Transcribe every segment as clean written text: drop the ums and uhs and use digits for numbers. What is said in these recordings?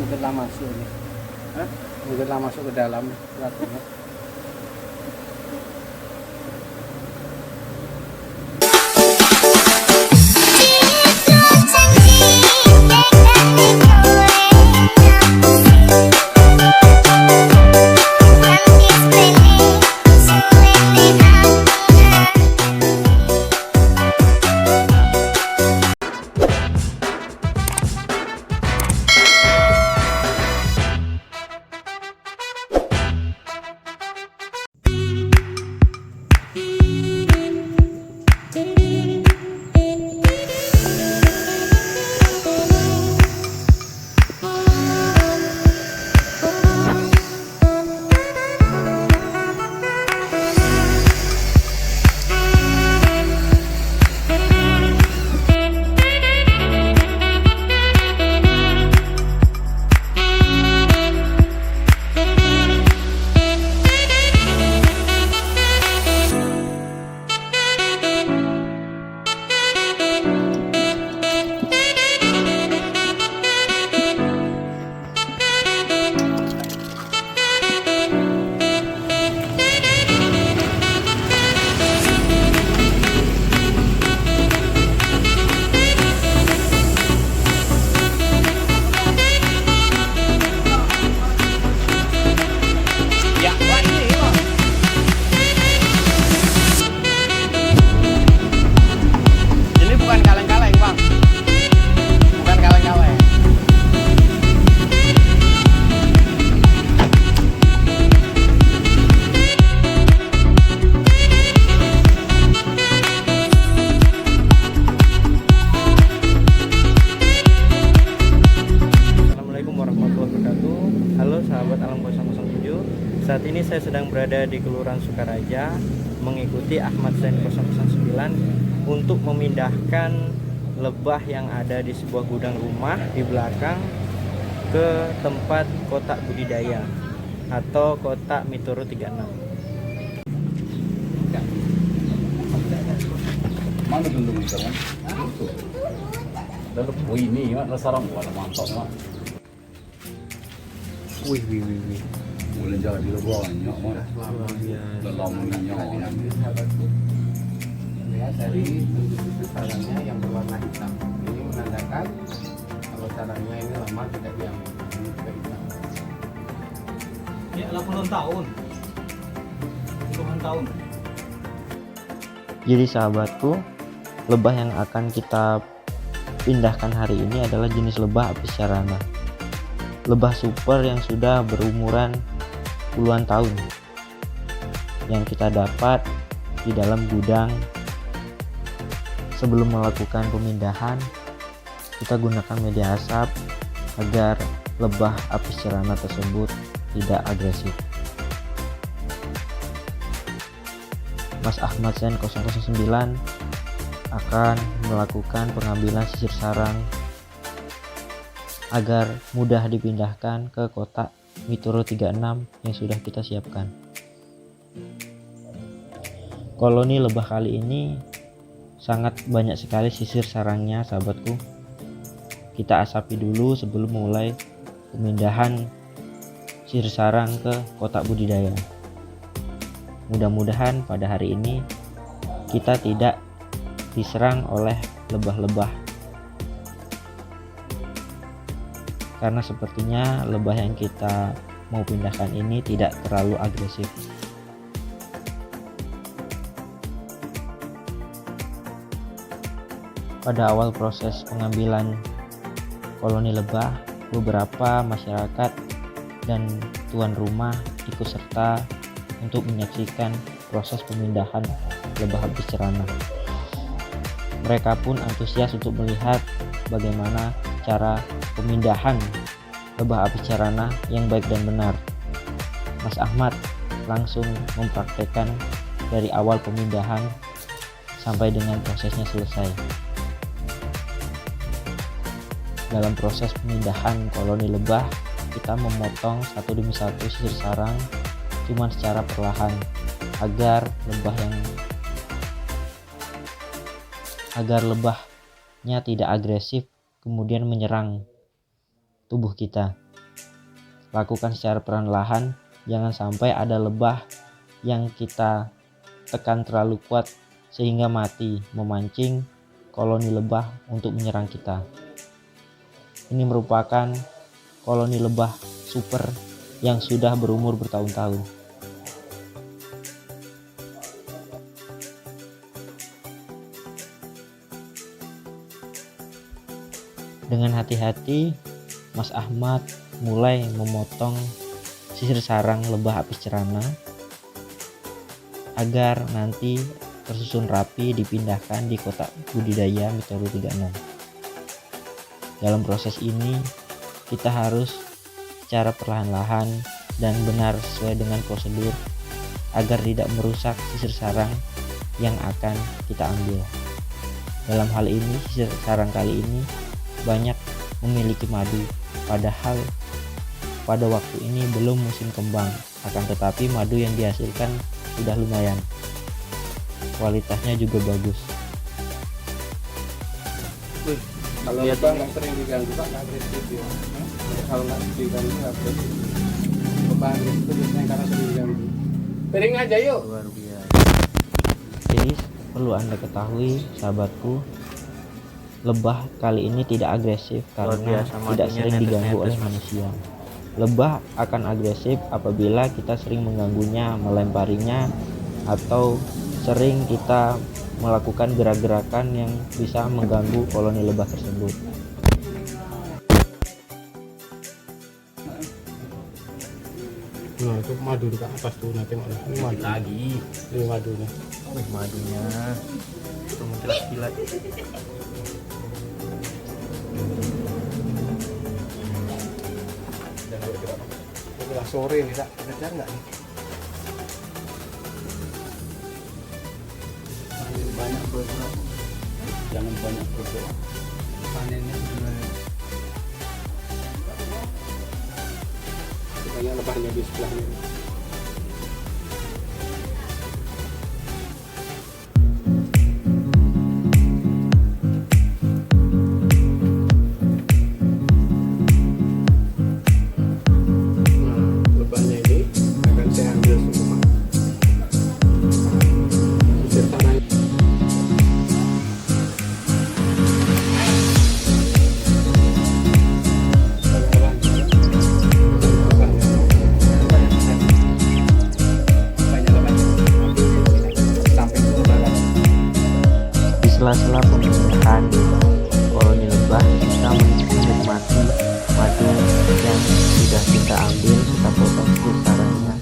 mudahlah masuk nih. Hah? Mudahlah masuk ke dalam ratunya. Sahabat Alam 007, saat ini saya sedang berada di Kelurahan Sukaraja mengikuti Ahmad Zain 009 untuk memindahkan lebah yang ada di sebuah gudang rumah di belakang ke tempat kotak budidaya atau kotak Mitoro 36. Mana dulu misalnya? Lalu ini mak sarang wala mantap mak. Wih. Boleh jadi di luar banyak mak. Dalam minyak. Lihat dari bentuk sarangnya yang berwarna hitam. Ini menandakan kalau sarangnya ini lama tidak diambil. Ini juga hitam. Ya, 80 tahun. Puluhan tahun. Jadi sahabatku, lebah yang akan kita pindahkan hari ini adalah jenis lebah apis carana. Lebah super yang sudah berumuran puluhan tahun yang kita dapat di dalam gudang. Sebelum melakukan pemindahan, kita gunakan media asap agar lebah apis carana tersebut tidak agresif. Mas Ahmad Zain 009 akan melakukan pengambilan sisir sarang agar mudah dipindahkan ke kotak Mitoro 36 yang sudah kita siapkan. Koloni lebah kali ini sangat banyak sekali sisir sarangnya sahabatku. Kita asapi dulu sebelum mulai pemindahan sisir sarang ke kotak budidaya. Mudah-mudahan pada hari ini kita tidak diserang oleh lebah-lebah, karena sepertinya lebah yang kita mau pindahkan ini tidak terlalu agresif. Pada awal proses pengambilan koloni lebah, beberapa masyarakat dan tuan rumah ikut serta untuk menyaksikan proses pemindahan lebah apis carana. Mereka pun antusias untuk melihat bagaimana cara pemindahan lebah apis carana yang baik dan benar. Mas Ahmad langsung mempraktekkan dari awal pemindahan sampai dengan prosesnya selesai. Dalam proses pemindahan koloni lebah, kita memotong satu demi satu sisir sarang cuman secara perlahan agar lebahnya tidak agresif kemudian menyerang tubuh kita. lakukan secara perlahan, jangan sampai ada lebah yang kita tekan terlalu kuat sehingga mati, memancing koloni lebah untuk menyerang kita. Ini merupakan koloni lebah super yang sudah berumur bertahun-tahun. Dengan hati-hati, Mas Ahmad mulai memotong sisir sarang lebah apis cerana agar nanti tersusun rapi dipindahkan di kotak budidaya Mitoro 36. Dalam proses ini kita harus secara perlahan-lahan dan benar sesuai dengan prosedur agar tidak merusak sisir sarang yang akan kita ambil. Dalam hal ini sisir sarang kali ini banyak memiliki madu, padahal pada waktu ini belum musim kembang, akan tetapi madu yang dihasilkan sudah lumayan, kualitasnya juga bagus. Kalau lebah nggak sering diganggu Pak, nggak agresif ya. Kalau nggak diganggu nggak agresif. Lebah agresif itu biasanya karena sering diganggu. Piring aja yuk. Luar biasa. Jadi perlu Anda ketahui sahabatku, lebah kali ini tidak agresif karena biasa, tidak madunya sering diganggu netes-netes, oleh Mas. manusia. Lebah akan agresif apabila kita sering mengganggunya, melemparinya, atau sering kita melakukan gerak-gerakan yang bisa mengganggu koloni lebah tersebut. Nah itu madu di atas tuh, nanti ini madu Lagi. ini madu nih. Madunya tuh kilat-kilat. Udah sore nih tak kejar nggak nih? Banyak berdoa. Jangan banyak berdoa. Panennya gimana? Banyak lebahnya di sebelahnya. Lebahnya ini akan saya ambil semua. Sisir tanahnya. Di sela-sela pemindahan koloni lebah, kita menikmati madu yang sudah kita ambil, kita potong sisir sarangnya.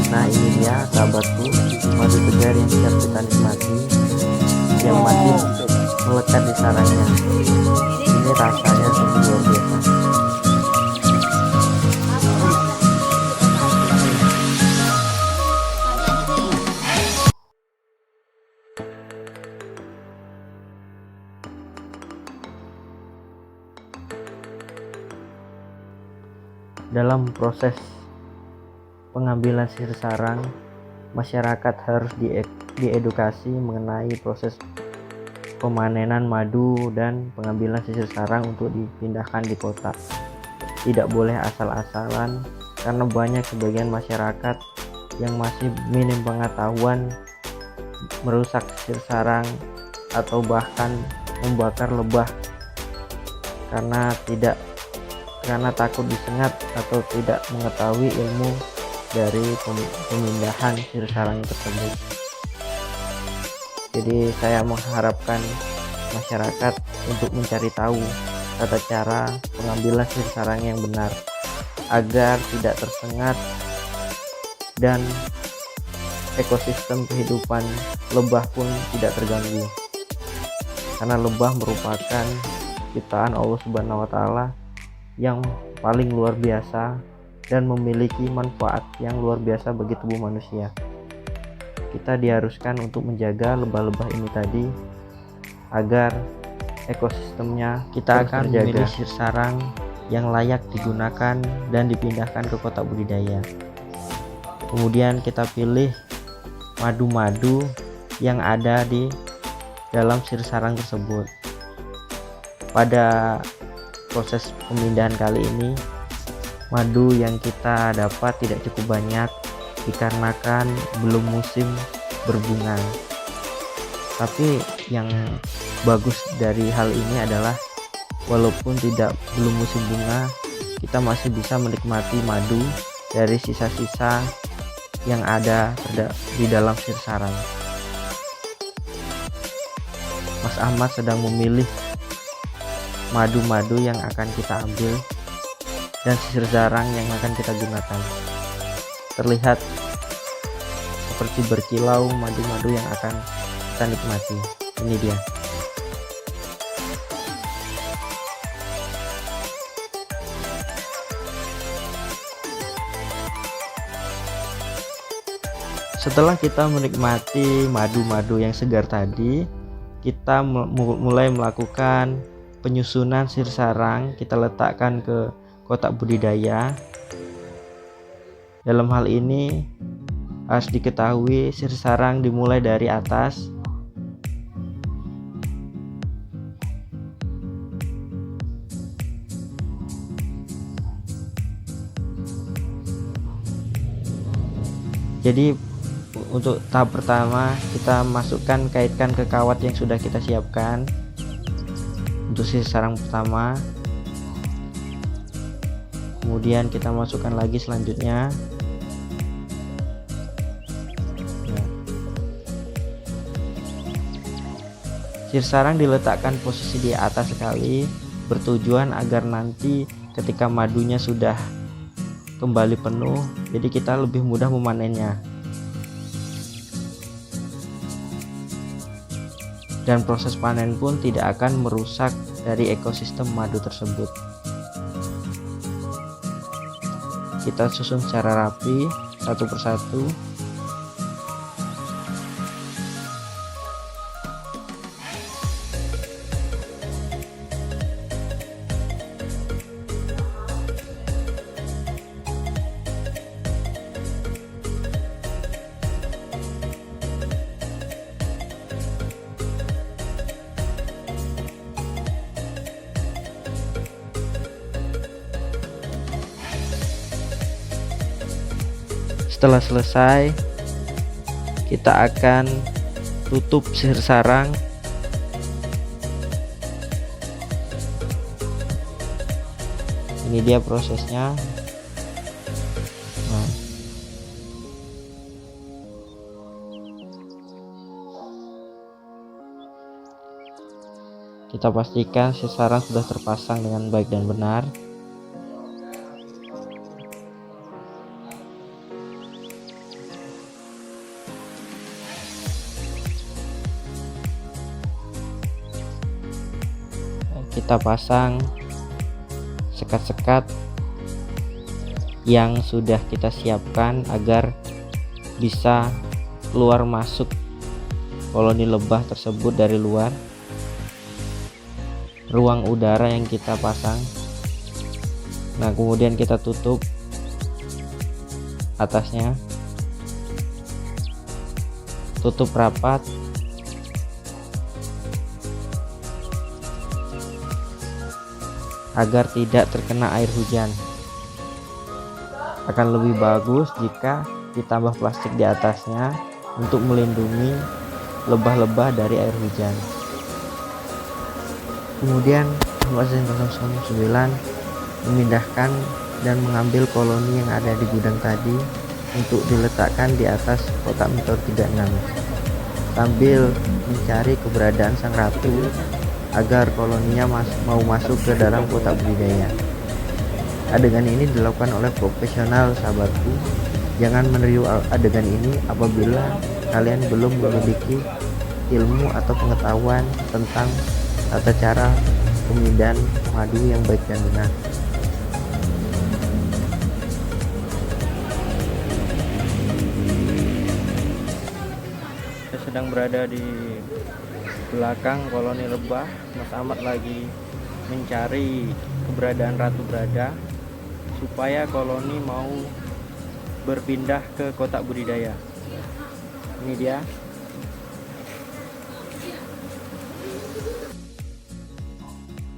Nah ini dia sahabatku, madu segar yang siap kita nikmati, yang masih melekat di sarangnya. Ini rasanya sungguh luar biasa. Dalam proses pengambilan sisir sarang, masyarakat harus diedukasi mengenai proses pemanenan madu dan pengambilan sisir sarang untuk dipindahkan di kotak. Tidak boleh asal-asalan karena banyak sebagian masyarakat yang masih minim pengetahuan merusak sisir sarang atau bahkan membakar lebah karena takut disengat atau tidak mengetahui ilmu dari pemindahan sisir sarang tersebut. Jadi saya mengharapkan masyarakat untuk mencari tahu tata cara pengambilan sisir sarang yang benar agar tidak tersengat dan ekosistem kehidupan lebah pun tidak terganggu, karena lebah merupakan ciptaan Allah Subhanahu wa Ta'ala yang paling luar biasa dan memiliki manfaat yang luar biasa bagi tubuh manusia. Kita diharuskan untuk menjaga lebah-lebah ini tadi agar ekosistemnya kita akan memilih sisir sarang yang layak digunakan dan dipindahkan ke kotak budidaya. Kemudian kita pilih madu-madu yang ada di dalam sir sarang tersebut. Pada proses pemindahan kali ini, madu yang kita dapat tidak cukup banyak dikarenakan belum musim berbunga. Tapi yang bagus dari hal ini adalah walaupun belum musim bunga, kita masih bisa menikmati madu dari sisa-sisa yang ada di dalam sir sarang. Mas Ahmad sedang memilih madu-madu yang akan kita ambil dan sisir sarang yang akan kita gunakan. Terlihat seperti berkilau madu-madu yang akan kita nikmati. Ini dia. Setelah kita menikmati madu-madu yang segar tadi, kita mulai melakukan penyusunan sir sarang. Kita letakkan ke kotak budidaya. Dalam hal ini harus diketahui sir sarang dimulai dari atas. Jadi untuk tahap pertama kita masukkan, kaitkan ke kawat yang sudah kita siapkan untuk sir sarang pertama. Kemudian kita masukkan lagi selanjutnya. Sir sarang diletakkan posisi di atas sekali, bertujuan agar nanti ketika madunya sudah kembali penuh, jadi kita lebih mudah memanennya. Dan proses panen pun tidak akan merusak dari ekosistem madu tersebut. Kita susun secara rapi satu persatu. Setelah selesai, kita akan tutup sir sarang. Ini dia prosesnya. Nah, kita pastikan sir sarang sudah terpasang dengan baik dan benar. Kita pasang sekat-sekat yang sudah kita siapkan agar bisa keluar masuk koloni lebah tersebut dari luar ruang udara yang kita pasang. Nah, kemudian kita tutup atasnya, tutup rapat. Agar tidak terkena air hujan. Akan lebih bagus jika ditambah plastik di atasnya untuk melindungi lebah-lebah dari air hujan. Kemudian Ahmad Zain 009 memindahkan dan mengambil koloni yang ada di gudang tadi untuk diletakkan di atas kotak Meteor 36 sambil mencari keberadaan sang ratu agar koloninya mau masuk ke dalam kotak budidaya. Adegan ini dilakukan oleh profesional, sahabatku. Jangan meniru adegan ini apabila kalian belum memiliki ilmu atau pengetahuan tentang tata cara pemindahan madu yang baik dan benar. Saya sedang berada di belakang koloni lebah. Mas Ahmad lagi mencari keberadaan ratu brada supaya koloni mau berpindah ke kotak budidaya. Ini dia.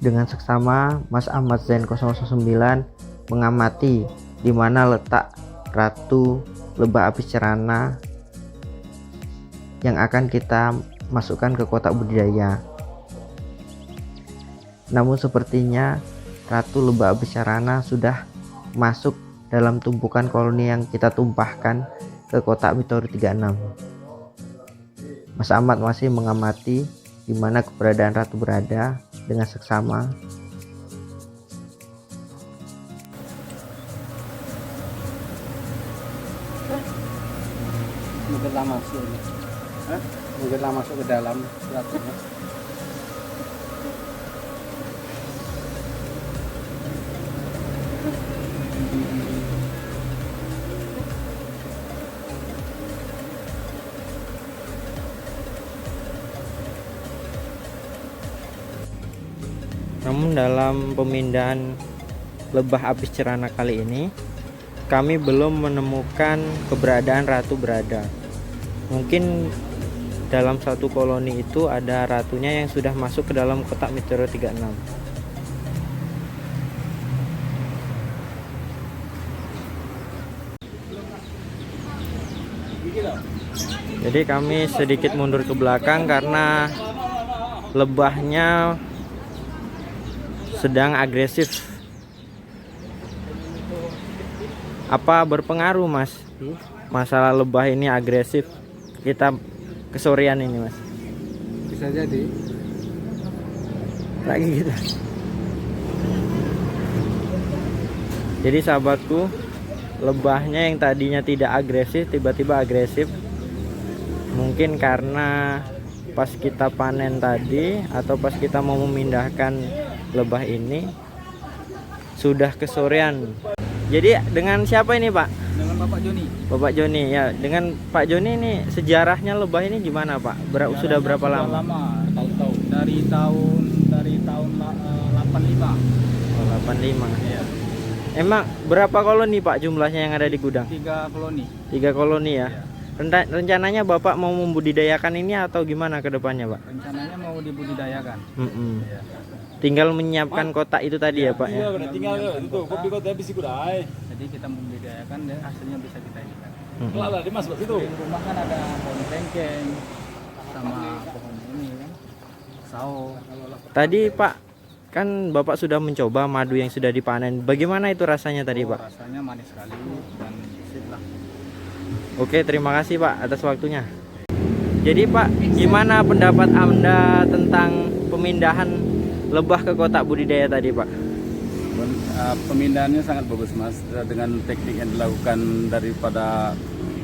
Dengan seksama, Mas Ahmad Zain 009 mengamati di mana letak ratu lebah apis cerana yang akan kita masukkan ke kotak budidaya. Namun sepertinya ratu lebah apis cerana sudah masuk dalam tumpukan koloni yang kita tumpahkan ke kotak Mitohri 36. Mas Ahmad masih mengamati di mana keberadaan ratu berada dengan seksama. Mungkinlah masuk. Mungkinlah masuk ke dalam ratunya. Namun dalam pemindahan lebah apis cerana kali ini kami belum menemukan keberadaan ratu berada. Mungkin dalam satu koloni itu ada ratunya yang sudah masuk ke dalam kotak Mitohri 36. Jadi kami sedikit mundur ke belakang karena lebahnya sedang agresif. Apa berpengaruh, Mas? Masalah lebah ini agresif. Kita kesorean ini, Mas. Bisa jadi. Lagi gitu. Jadi sahabatku, lebahnya yang tadinya tidak agresif tiba-tiba agresif. Mungkin karena pas kita panen tadi atau pas kita mau memindahkan lebah ini sudah kesorean. Jadi dengan siapa ini, Pak? Dengan Bapak Joni. Bapak Joni ya. Dengan Pak Joni ini sejarahnya lebah ini gimana, Pak? Sudah berapa lama? Tahun-tahun. Dari tahun 85. Oh, 85. Iya. Emang berapa koloni, Pak, jumlahnya yang ada di gudang? 3 koloni. 3 koloni ya. Iya. Rencananya Bapak mau membudidayakan ini atau gimana ke depannya, Pak? Rencananya mau dibudidayakan. Iya. Tinggal menyiapkan kotak itu tadi ya, Pak ya. tinggal itu kopi kota habis ikut ay. Jadi kita membudidayakan dan hasilnya bisa kita inikan. Lah dimasuk situ. Di rumah kan ada pohon cengkeh sama pohon ini kan. Sao. Tadi Pak, kan Bapak sudah mencoba madu yang sudah dipanen. Bagaimana itu rasanya tadi, Pak? Rasanya manis sekali dan sip lah. Oke, terima kasih Pak atas waktunya. Jadi Pak, gimana pendapat Anda tentang pemindahan lebah ke kotak budidaya tadi, Pak? Pemindahannya sangat bagus, Mas, dengan teknik yang dilakukan daripada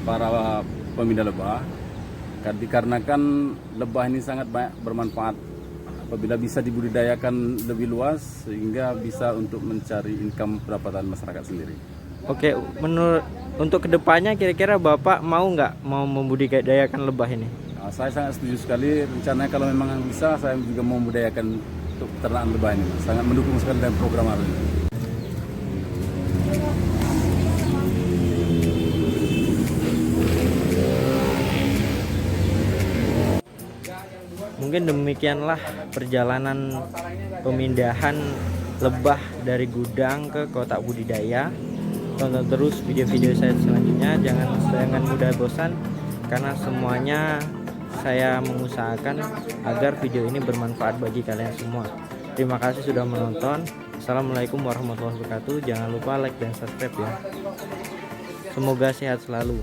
para pemindah lebah. Dikarenakan lebah ini sangat banyak bermanfaat apabila bisa dibudidayakan lebih luas sehingga bisa untuk mencari income pendapatan masyarakat sendiri. Oke, menurut untuk kedepannya kira-kira Bapak mau nggak mau membudidayakan lebah ini? Saya sangat setuju sekali. Rencananya kalau memang bisa, saya juga mau membudidayakan untuk peternakan lebah ini, Mas. Sangat mendukung sekali dengan program hari ini. Mungkin demikianlah perjalanan pemindahan lebah dari gudang ke kotak budidaya. Tonton terus video-video saya selanjutnya. Jangan mudah bosan karena semuanya saya mengusahakan agar video ini bermanfaat bagi kalian semua. Terima kasih sudah menonton. Assalamualaikum warahmatullahi wabarakatuh. Jangan lupa like dan subscribe ya. Semoga sehat selalu.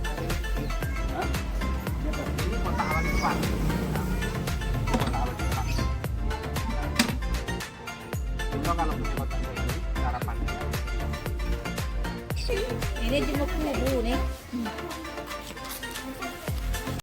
Ini jenguk kubu nih.